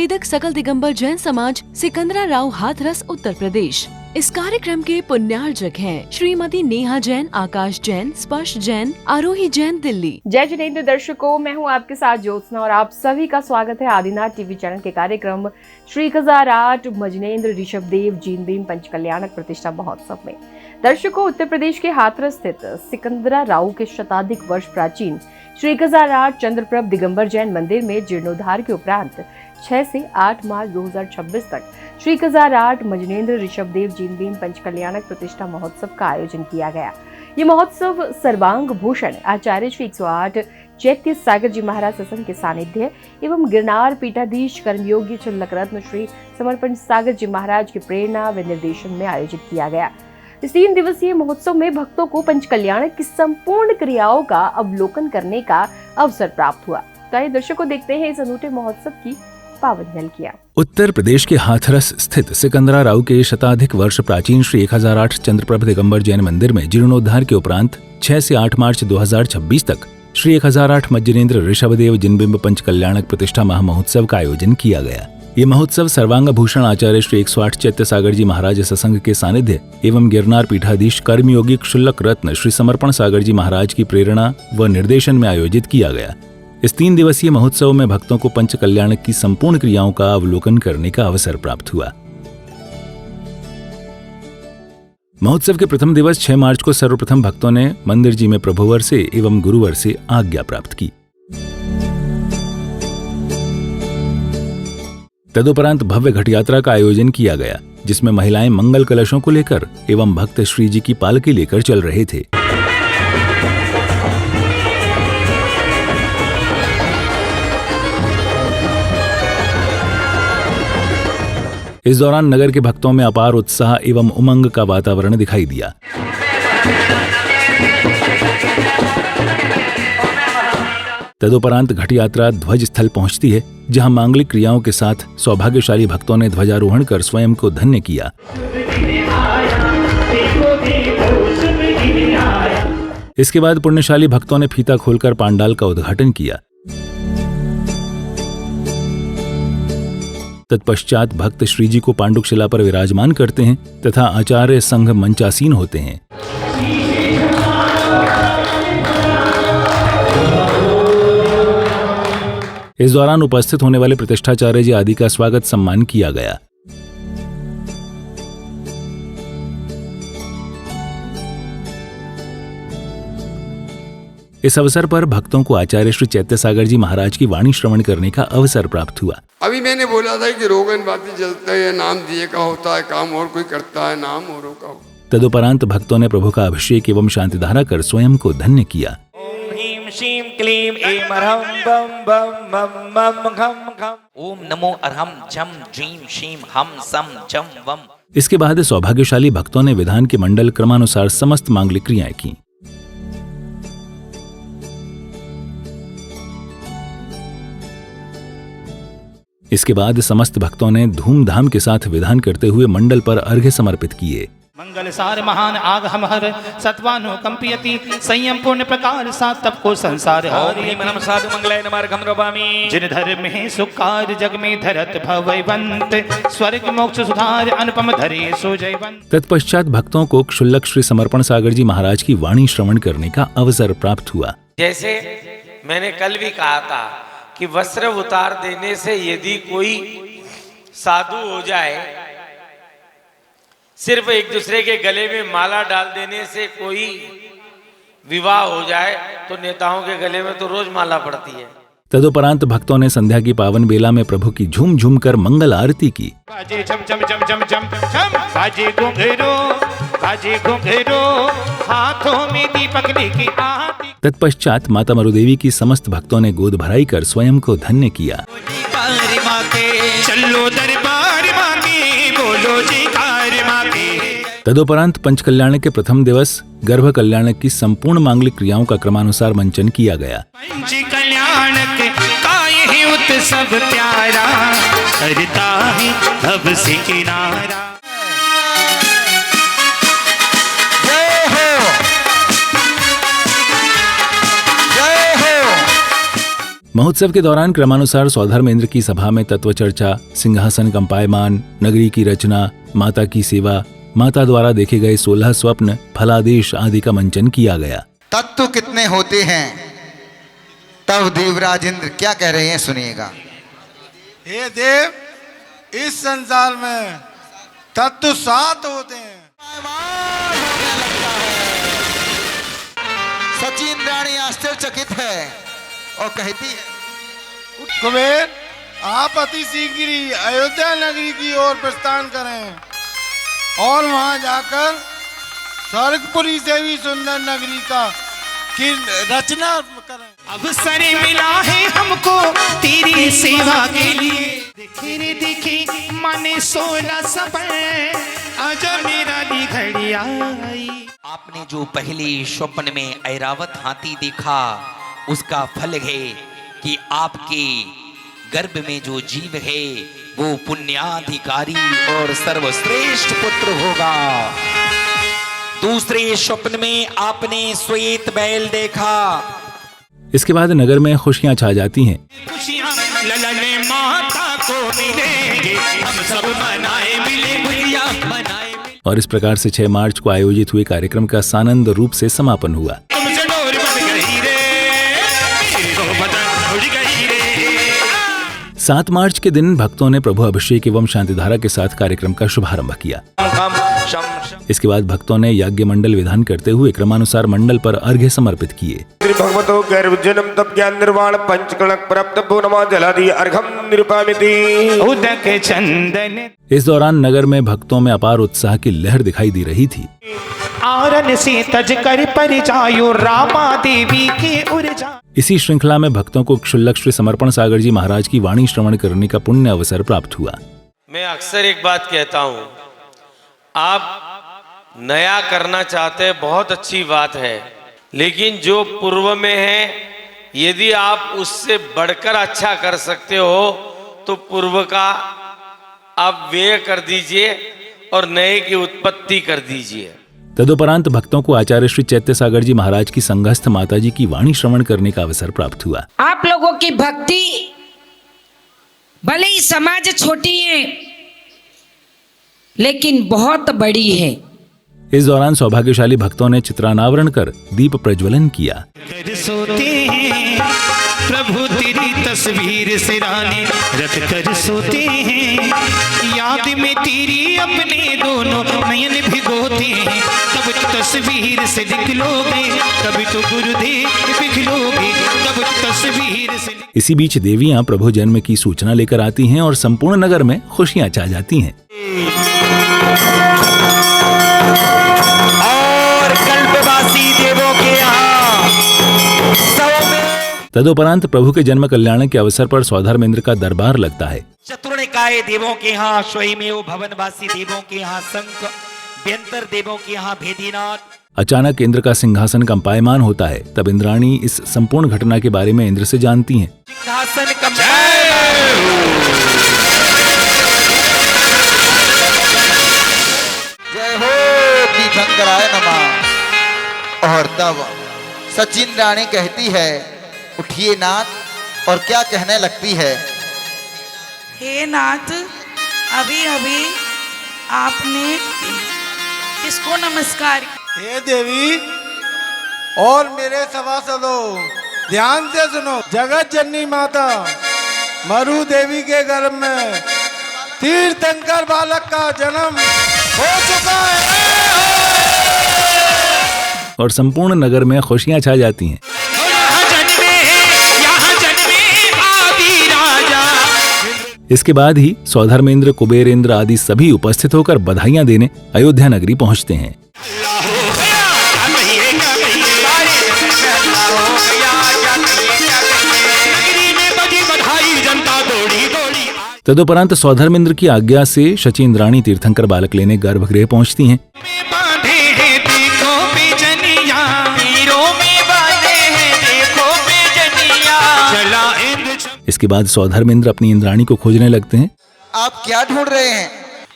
आयुर्वेदिक सकल दिगंबर जैन समाज, सिकंदरा राव, हाथरस, उत्तर प्रदेश। इस कार्यक्रम के पुण्यार्जक हैं श्रीमती नेहा जैन, आकाश जैन, स्पर्श जैन, आरोही जैन, दिल्ली। जय जिनेंद्र दर्शकों, मैं हूं आपके साथ ज्योत्सना और आप सभी का स्वागत है आदिनाथ टीवी चैनल के कार्यक्रम श्री 1008 मजनेन्द्र ऋषभदेव जीन भीम पंचकल्याणक प्रतिष्ठा महोत्सव में। दर्शकों, उत्तर प्रदेश के हाथरस स्थित सिकंदरा राव के शताधिक वर्ष प्राचीन श्री 1008 चंद्रप्रभ दिगंबर जैन मंदिर में जीर्णोद्धार के उपरांत 6 से 8 मार्च 2026 तक श्री 1008 मजनेन्द्र ऋषभदेव जीन भीम पंचकल्याणक प्रतिष्ठा महोत्सव का आयोजन किया गया। ये महोत्सव सर्वांग भूषण आचार्य श्री 108 चैत्य सागर जी महाराज सत्संग के सानिध्य एवं गिरनार पीठाधीश कर्मयोगी चुल्लक रत्न श्री समर्पण सागर जी महाराज की प्रेरणा व निर्देशन में आयोजित किया गया। इस 3 दिवसीय महोत्सव में भक्तों को पंचकल्याणक की संपूर्ण क्रियाओं का अवलोकन करने का अवसर प्राप्त हुआ। तो आइए दर्शकों देखते हैं इस अनूठे महोत्सव की पावन झलकियां। उत्तर प्रदेश के हाथरस स्थित सिकंदरा राव के शताधिक वर्ष प्राचीन श्री 1008 चंद्रप्रभ दिगंबर जैन मंदिर में जीर्णोद्धार के उपरांत 6 से 8 मार्च 2026 तक श्री 1008 मजनेन्द्र ऋषभदेव जिन भीम पंचकल्याणक प्रतिष्ठा महामहोत्सव का आयोजन किया गया। ये महोत्सव सर्वांग भूषण आचार्य श्री 108 चैत्य सागर जी महाराज सत्संग के सानिध्य एवं गिरनार पीठाधीश कर्मयोगी क्षुल्लक रत्न श्री समर्पण सागर जी महाराज की प्रेरणा व निर्देशन में आयोजित किया गया। इस 3 दिवसीय महोत्सव में भक्तों को पंच कल्याणक की संपूर्ण क्रियाओं का अवलोकन करने का अवसर प्राप्त हुआ। महोत्सव के प्रथम दिवस 6 मार्च को सर्वप्रथम भक्तों ने मंदिर जी में प्रभुवर से एवं गुरुवर से आज्ञा प्राप्त की। तदुपरांत भव्य घट यात्रा का आयोजन किया गया, जिसमें महिलाएं मंगल कलशों को लेकर एवं भक्त श्री जी की पालकी लेकर चल रहे थे। इस दौरान नगर के भक्तों में अपार उत्साह एवं उमंग का वातावरण दिखाई दिया। तदुपरांत घट यात्रा ध्वज स्थल पहुंचती है, जहां मांगलिक क्रियाओं के साथ सौभाग्यशाली भक्तों ने ध्वजारोहण कर स्वयं को धन्य किया। इसके बाद पुण्यशाली भक्तों ने फीता खोलकर पांडाल का उद्घाटन किया। तत्पश्चात भक्त श्री जी को पांडुकशिला पर विराजमान करते हैं तथा आचार्य संघ मंचासीन होते हैं। इस दौरान उपस्थित होने वाले प्रतिष्ठाचार्य जी आदि का स्वागत सम्मान किया गया। इस अवसर पर भक्तों को आचार्य श्री चैत्य सागर जी महाराज की वाणी श्रवण करने का अवसर प्राप्त हुआ। अभी मैंने बोला था कि रोगन बाती जलता है, नाम दिए का होता है, काम और कोई करता है, नाम औरों का होता है। तदुपरांत भक्तों ने प्रभु का अभिषेक एवं शांतिधारा कर स्वयं को धन्य किया। ओम नमो अरहम झम झीम शीम हम सम झम वम। इसके बाद सौभाग्यशाली भक्तों ने विधान के मंडल क्रमानुसार समस्त मांगलिक क्रियाएं की। इसके बाद समस्त भक्तों ने धूमधाम के साथ विधान करते हुए मंडल पर अर्घ्य समर्पित किए। मंगल सार महान आग हम हर सत्वानो कंपियति संयम पूर्ण प्रकार सात तप को संसार हरि मनम साधु मंगलाय नमः रबामी। जिन धर्म है सुकार जग में धरत भवैवंत स्वर्ग मोक्ष सुधार अनुपम धरे सो जयवंत। तत्पश्चात भक्तों को क्षुल्लक श्री समर्पण सागर जी महाराज की वाणी श्रवण करने का अवसर प्राप्त हुआ। जैसे मैंने कल भी कहा था कि वस्त्र उतार देने से यदि कोई साधु हो जाए, सिर्फ एक दूसरे के गले में माला डाल देने से कोई विवाह हो जाए, तो नेताओं के गले में तो रोज माला पड़ती है। तदुपरांत भक्तों ने संध्या की पावन बेला में प्रभु की झूम झूम कर मंगल आरती की। बाजे झम झम झम झम झम झम बाजे घुंघरू हाथों में दीपक लेके आती। तत्पश्चात माता मरुदेवी की समस्त भक्तों ने गोद भराई कर स्वयं को धन्य किया। चलो दरबार मांगे बोलो जयकार मांगे। तदुपरांत पंचकल्याण के प्रथम दिवस गर्भ कल्याण की संपूर्ण मांगलिक क्रियाओं का क्रमानुसार मंचन किया गया। पंचकल्याणक का यही उत्सव प्यारा करता है भव से किनारा। महोत्सव के दौरान क्रमानुसार सौधर्मेंद्र की सभा में तत्व चर्चा, सिंहासन कंपायमान, नगरी की रचना, माता की सेवा, माता द्वारा देखे गए 16 स्वप्न, फलादेश आदि का मंचन किया गया। तत्व कितने होते हैं, तब देवराज इंद्र क्या कह रहे हैं, सुनिएगा। हे देव, इस संसार में तत्व 7 होते हैं। सचिन रानी आश्चर्यचकित है और कहती है, कुबेर, आप अति शीघ्र ही अयोध्या नगरी की ओर प्रस्थान करें और वहां जाकर स्वर्गपुरी से भी सुंदर नगरी की रचना करें। अवसर मिला है हमको तेरी सेवा के लिए, देखे रे देखे माने 16 सपने, आज मेरा ली घड़ी आई। आपने जो पहले स्वप्न में ऐरावत हाथी देखा, उसका फल है कि आपके गर्भ में जो जीव है वो पुण्याधिकारी और सर्वश्रेष्ठ पुत्र होगा। दूसरे स्वप्न में आपने श्वेत बैल देखा। इसके बाद नगर में खुशियां छा जाती हैं। खुशियां ललने माता को मिलेंगे, हम सब मनाए मिले भैया मनाए। और इस प्रकार से 6 मार्च को आयोजित हुए कार्यक्रम का सानंद रूप से समापन हुआ। 7 मार्च के दिन भक्तों ने प्रभु अभिषेक एवं शांतिधारा के साथ कार्यक्रम का शुभारंभ किया। इसके बाद भक्तों ने याज्ञ मंडल विधान करते हुए क्रमानुसार मंडल पर अर्घ्य समर्पित किए। भगवतो गर्भजनम तप ज्ञान निर्वाण पंचकलक प्राप्त पूर्णमा जलादि अर्घम निरुपामिति उदक चंदन। इस दौरान नगर में भक्तों में अपार उत्साह की लहर दिखाई दे रही थी। आरन से तज कर परिचायो रामा देवी के उर्जा। इसी श्रृंखला में भक्तों को क्षुल्लक श्री समर्पण सागर जी महाराज की वाणी श्रवण करने का पुण्य अवसर प्राप्त हुआ। मैं अक्सर एक बात कहता हूँ, आप नया करना चाहते हैं, बहुत अच्छी बात है, लेकिन जो पूर्व में है यदि आप उससे बढ़कर अच्छा कर सकते हो तो पूर्व का आप व्यय कर दीजिए और नए की उत्पत्ति कर दीजिए। तदुपरांत भक्तों को आचार्य श्री चैत्य सागर जी महाराज की संघस्थ माता जी की वाणी श्रवण करने का अवसर प्राप्त हुआ। आप लोगों की भक्ति भले ही समाज छोटी है लेकिन बहुत बड़ी है। इस दौरान सौभाग्यशाली भक्तों ने चित्रानावरण कर दीप प्रज्वलन किया। सोते हैं प्रभु तेरी तस्वीर सिराने रख कर सोते हैं, याद में तेरी अपने दोनों नयन भिगोते हैं। कब तस्वीर से निकलोगे, कभी तो गुरुदेव पिघलोगे, कब तस्वीर से। इसी बीच देवियां प्रभु जन्म की सूचना लेकर आती हैं और संपूर्ण नगर में खुशियां छा जाती हैं। और कल्पवासी देवों के यहाँ तदुपरांत प्रभु के जन्म कल्याण के अवसर पर सौधर्मेंद्र का दरबार लगता है। चतुर्निकाय देवों के यहाँ स्वयमेव भवनवासी देवों के यहाँ शंख, व्यंतर देवों के यहाँ भेदीनाथ। अचानक इंद्र का सिंहासन कंपायमान होता है। तब इंद्राणी इस संपूर्ण घटना के बारे में इंद्र से जानती हैं। सिंहासन जय हो तीर्थंकराय नमः। और तब सचिन रानी कहती है, उठिए नाथ, और क्या कहने लगती है। हे नाथ, अभी अभी आपने किसको नमस्कार किया? हे देवी और मेरे सभासदों, ध्यान से सुनो। जगत जननी माता मरु देवी के गर्भ में तीर्थंकर बालक का जन्म हो चुका है और संपूर्ण नगर में खुशियां छा जाती हैं। इसके बाद ही सौधर्मेंद्र, कुबेरेंद्र आदि सभी उपस्थित होकर बधाइयां देने अयोध्या नगरी पहुंचते हैं। तदुपरांत सौधर्मेंद्र की आज्ञा से शची इंद्राणी तीर्थंकर बालक लेने गर्भगृह पहुंचती हैं। इसके बाद सौधर्मेंद्र अपनी इंद्राणी को खोजने लगते हैं। आप क्या ढूंढ रहे हैं?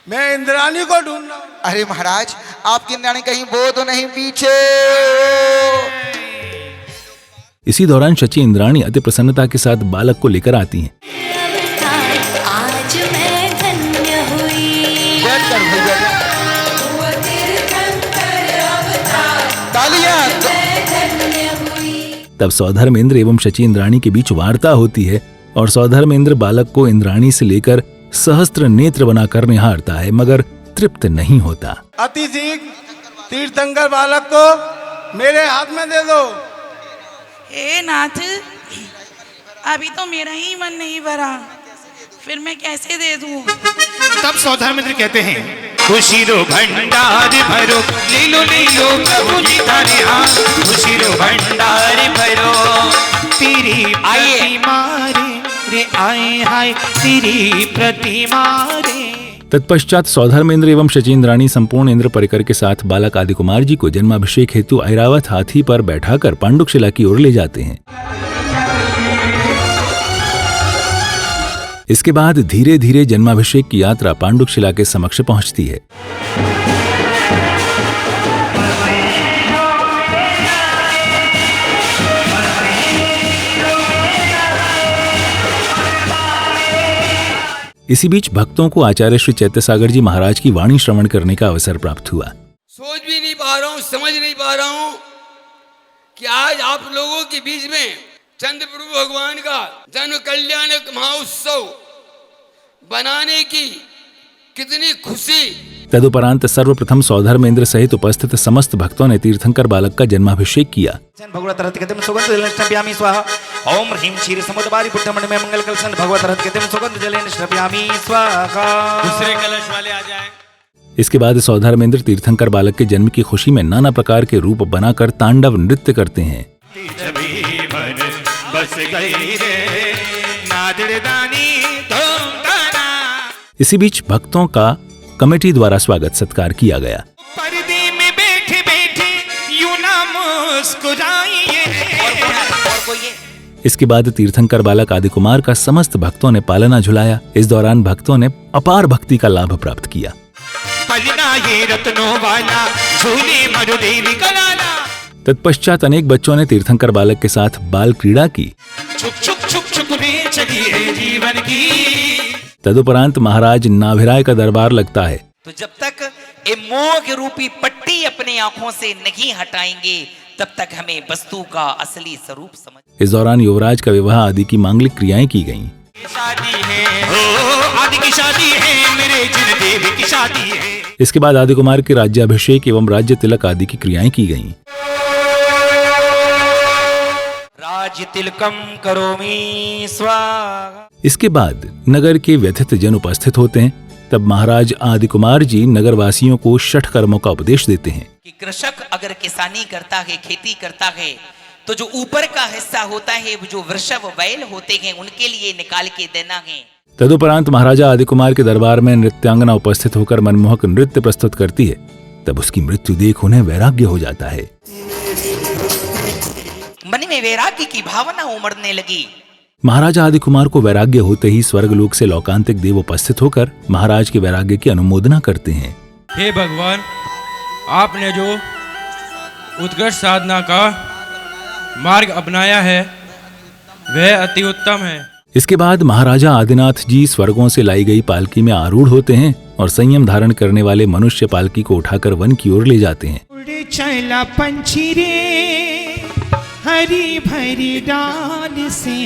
मैं इंद्राणी को ढूंढ रहा हूं। अरे महाराज, आपकी इंद्राणी कहीं वो तो नहीं पीछे? इसी दौरान शची इंद्राणी अति प्रसन्नता के साथ बालक को लेकर आती हैं। आज मैं धन्य हुई, तब सौधर्मेंद्र एवं शची इंद्राणी के बीच वार्ता होती है और सौधर्मेंद्र बालक को इंद्राणी से लेकर सहस्त्र नेत्र बनाकर निहारता है, मगर तृप्त नहीं होता। अति शीघ्र तीर्थंकर बालक को मेरे हाथ में दे दो। हे नाथ, अभी तो मेरा ही मन नहीं भरा, फिर मैं कैसे दे दूं? तब सौधर्मेंद्र कहते हैं, खुशी रो भंडार भरो, लीलो लीलो प्रभु जी तारे हाथ, खुशी रो भंडार भरो, तेरी प्रतिमा रे आए हाय, तेरी प्रतिमा रे। तत्पश्चात सौधर्मेंद्र एवं शचीन्द्राणी संपूर्ण इंद्र परिकर के साथ बालक आदिकुमार जी को जन्माभिषेक हेतु ऐरावत हाथी पर बैठाकर पांडुकशिला की ओर ले जाते हैं। इसके बाद धीरे धीरे जन्माभिषेक की यात्रा पांडुकशिला के समक्ष पहुंचती है। इसी बीच भक्तों को आचार्य श्री चैत्यसागर जी महाराज की वाणी श्रवण करने का अवसर प्राप्त हुआ। सोच भी नहीं पा रहा हूँ, समझ नहीं पा रहा हूँ कि आज आप लोगों के बीच में चंद्र प्रभु भगवान का जन्म कल्याणक महोत्सव बनाने की कितनी खुशी। तदुपरांत सर्वप्रथम सौधर्मेंद्र सहित उपस्थित समस्त भक्तों ने तीर्थंकर बालक का जन्माभिषेक किया। भगवत रथ कहते सुगंध जलेन श्रव्यामि स्वाहा, ओम ह्रीं क्षीर समुद्रबारी पुट्टमणि में मंगल कलशन, भगवत रथ कहते सुगंध जलेन श्रव्यामि स्वाहा। दूसरे कलश वाले आ जाएं। इसके बाद सौधर्मेंद्र तीर्थंकर बालक के जन्म की खुशी में नाना प्रकार के रूप बनाकर तांडव नृत्य करते हैं। इसी बीच भक्तों का कमेटी द्वारा स्वागत सत्कार किया गया। पर्दे में बैठे बैठे यूं ना मुस्कुराइए। इसके बाद तीर्थंकर बालक आदिकुमार का समस्त भक्तों ने पालना झुलाया। इस दौरान भक्तों ने अपार भक्ति का लाभ प्राप्त किया। पलना ये रत्नों वाला झूले मरुदेवी कलाला। तत्पश्चात अनेक बच्चों ने तीर्थंकर बालक के साथ बाल क्रीड़ा की। छुक छुक छुक छुक रे चली है जीवन की। तदुपरांत महाराज नाभिराय का दरबार लगता है। तो जब तक ये मोह रूपी पट्टी अपने आंखों से नहीं हटाएंगे तब तक हमें वस्तु का असली स्वरूप समझ। इस दौरान युवराज का विवाह आदि की मांगलिक क्रियाएं की गईं। शादी है आदि की शादी है, मेरे जिन देवी की शादी है। इसके बाद आदिकुमार के राज्याभिषेक एवं राज्य तिलक आदि की क्रियाएं की गईं। राज्य तिलकम करोमि स्वाहा। इसके बाद नगर के व्यथित जन उपस्थित होते हैं। तब महाराज आदिकुमार जी नगर वासियों को षठ कर्मों का उपदेश देते हैं कि कृषक अगर किसानी करता है, खेती करता है, तो जो ऊपर का हिस्सा होता है वो जो वृषभ बैल होते हैं उनके लिए निकाल के देना है। तदुपरांत महाराजा आदिकुमार के दरबार में नृत्यांगना उपस्थित होकर मनमोहक नृत्य प्रस्तुत करती है। तब उसकी मृत्यु देख उन्हें वैराग्य हो जाता है। मन में वैराग्य की भावना उमड़ने लगी। महाराजा आदिकुमार को वैराग्य होते ही स्वर्गलोक से लोकांतिक देव उपस्थित होकर महाराज के वैराग्य की अनुमोदना करते हैं। हे भगवान, आपने जो उत्कृष्ट साधना का मार्ग अपनाया है वह अति उत्तम है। इसके बाद महाराजा आदिनाथ जी स्वर्गों से लाई गई पालकी में आरूढ़ होते हैं और संयम धारण करने वाले मनुष्य पालकी को उठाकर वन की ओर ले जाते हैं। उड़े चला पंछी रे हरी भरी डाल से।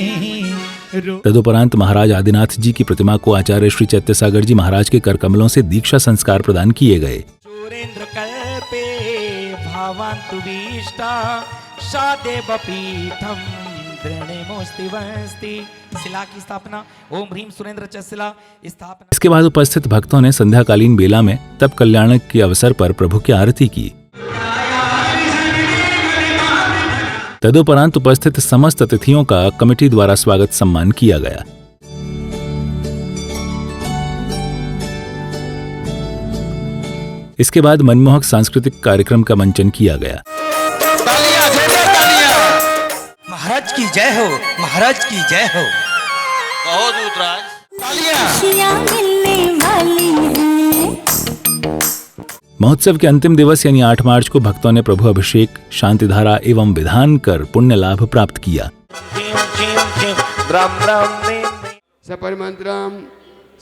तदुपरांत महाराज आदिनाथ जी की प्रतिमा को आचार्य श्री चैत्यसागर जी महाराज के कर कमलों से दीक्षा संस्कार प्रदान किए गए। चोरेंद्र कल्पे भावान्तु विष्टा शादेव पीठम दृढ़मोस्तिवस्ति। शिला की स्थापना ओम ह्रीं सुरेंद्र च शिला स्थापना। इसके बाद उपस्थित भक्तों ने संध्याकालीन बेला में तप कल्याणक के अवसर पर प्रभु की आरती की। तदुपरांत उपस्थित समस्त अतिथियों का कमेटी द्वारा स्वागत सम्मान किया गया। इसके बाद मनमोहक सांस्कृतिक कार्यक्रम का मंचन किया गया। महाराज की जय हो, महाराज की जय हो। बहुत दूतराज। खुशियां मिलने वाली हैं। महोत्सव के अंतिम दिवस यानी 8 मार्च को भक्तों ने प्रभु अभिषेक, शांति धारा एवं विधान कर पुण्य लाभ प्राप्त किया। सपरिमंत्रम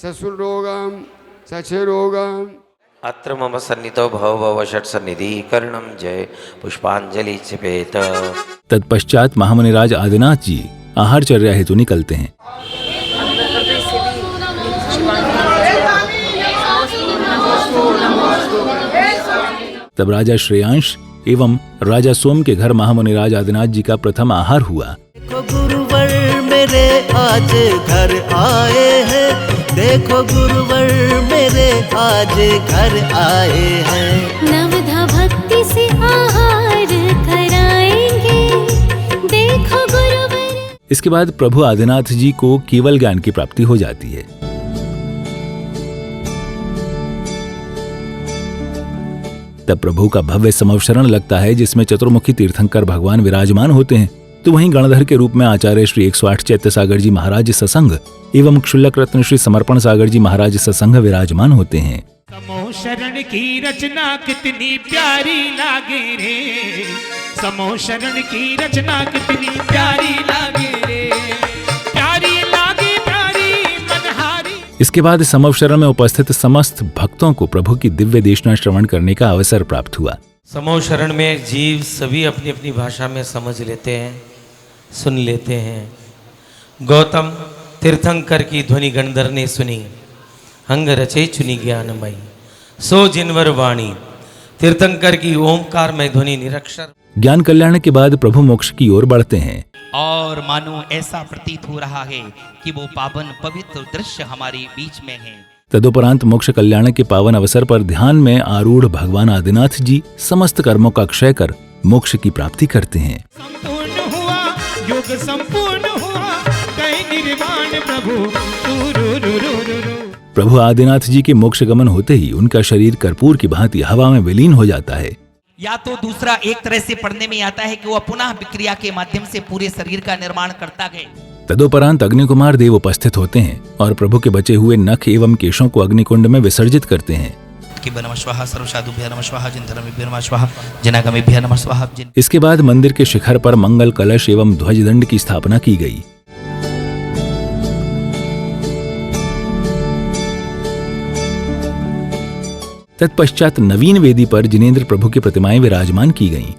ससुरोगम सक्षरोगम अत्र मम सन्निधौ भव भव षट सन्निधि कर्णम जय पुष्पांजलि चिपेत। तत्पश्चात महामुनिराज आदिनाथ जी आहारचर्या हेतु निकलते हैं। तब राजा श्रेयांश एवं राजा सोम के घर महामुनिराज आदिनाथ जी का प्रथम आहार हुआ। देखो गुरुवर मेरे आज घर आए हैं, देखो गुरुवर मेरे आज घर आए हैं। नवधा भक्ति से आहार कराएंगे, देखो गुरुवर। इसके बाद प्रभु आदिनाथ जी को केवल ज्ञान की प्राप्ति हो जाती है। तब प्रभु का भव्य समवशरण लगता है जिसमें चतुर्मुखी तीर्थंकर भगवान विराजमान होते हैं। तो वहीं गणधर के रूप में आचार्य श्री 108 चैत्य सागर जी महाराज ससंग एवं क्षुल्लक रत्न श्री समर्पण सागर जी महाराज ससंग विराजमान होते हैं। समो शरण की रचना कितनी प्यारी लागे रे, समो शरण की रचना कितनी प्यारी लागे रे, प्यारी लागे प्यारी मनहारी। इसके बाद समवशरण में उपस्थित समस्त भक्तों को प्रभु की दिव्य देशना श्रवण करने का अवसर प्राप्त हुआ। समूह शरण में जीव सभी अपनी अपनी भाषा में समझ लेते हैं, सुन लेते हैं। गौतम तीर्थंकर की ध्वनि गणधर ने सुनी, हंग रचे चुनी ज्ञानमयी, सो जिनवर वाणी। तीर्थंकर की ओमकार में ध्वनि निरक्षर। ज्ञान कल्याण के बाद प्रभु मोक्ष की ओर बढ़ते हैं और मानो ऐसा प्रतीत हो रहा है कि वो पावन पवित्र दृश्य हमारे बीच में है। तदुपरांत मोक्ष कल्याण के पावन अवसर पर ध्यान में आरूढ़ भगवान आदिनाथ जी समस्त कर्मों का क्षय कर मोक्ष की प्राप्ति करते हैं। संपूर्ण हुआ योग, संपूर्ण हुआ कहीं निर्वाण प्रभु आदिनाथ जी के मोक्ष गमन होते ही उनका शरीर कर्पूर की भांति हवा में विलीन हो जाता है। या तो दूसरा एक तरह से पढ़ने में आता है कि वह पुनः विक्रिया के माध्यम से पूरे शरीर का निर्माण करता गया। तदोपरांत अग्निकुमार देव उपस्थित होते हैं और प्रभु के बचे हुए नख एवं केशों को अग्निकुंड में विसर्जित करते हैं। इसके बाद मंदिर के शिखर पर मंगल कलश एवं ध्वज दंड की स्थापना की गई। तत्पश्चात नवीन वेदी पर जिनेंद्र प्रभु की प्रतिमाएं विराजमान की गईं।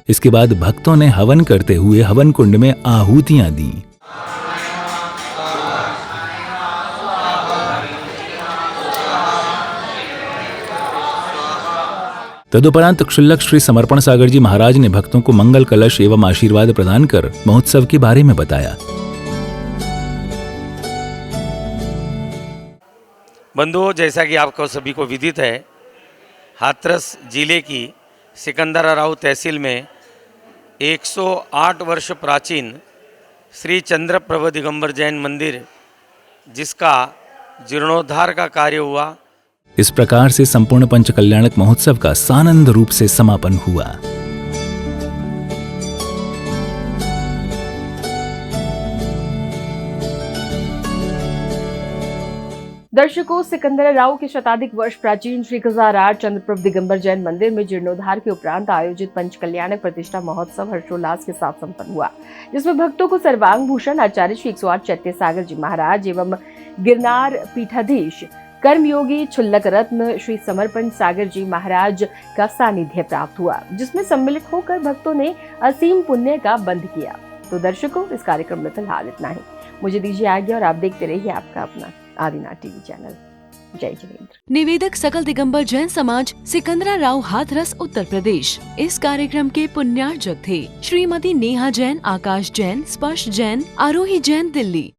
इसके बाद भक्तों ने हवन करते हुए हवन कुंड में आहुतियां दी। तदुपरांत क्षुल्लक श्री समर्पण सागर जी महाराज ने भक्तों को मंगल कलश एवं आशीर्वाद प्रदान कर महोत्सव के बारे में बताया। बंधुओं, जैसा कि आपको सभी को विदित है, हाथरस जिले की सिकंदराराव तहसील में 108 वर्ष प्राचीन श्री चंद्रप्रभ दिगंबर जैन मंदिर, जिसका जीर्णोद्धार का कार्य हुआ। इस प्रकार से संपूर्ण पंच कल्याणक महोत्सव का सानंद रूप से समापन हुआ। दर्शकों, सिकंदराराव के शताधिक वर्ष प्राचीन श्री 1008 चंद्रप्रभ दिगंबर जैन मंदिर में जीर्णोद्धार के उपरांत आयोजित पंच कल्याणक प्रतिष्ठा महोत्सव हर्षोल्लास के साथ संपन्न हुआ, जिसमें भक्तों को सर्वांग भूषण आचार्य श्री 108 चैत्य सागर जी महाराज एवं गिरनार पीठाधीश कर्मयोगी क्षुल्लक रत्न श्री समर्पण सागर जी महाराज का सानिध्य प्राप्त हुआ, जिसमें सम्मिलित होकर भक्तों ने असीम पुण्य का बंध किया। तो दर्शकों, इस कार्यक्रम में फिलहाल इतना ही। मुझे दीजिए आज्ञा और आप देखते रहिए आपका अपना आदिनाथ टीवी चैनल। जय जिनेंद्र। निवेदक सकल दिगंबर जैन समाज, सिकंदराराव हाथरस, उत्तर प्रदेश। इस कार्यक्रम के पुण्यार्जक थे श्रीमती नेहा जैन, आकाश जैन, स्पर्श जैन, आरोही जैन, दिल्ली।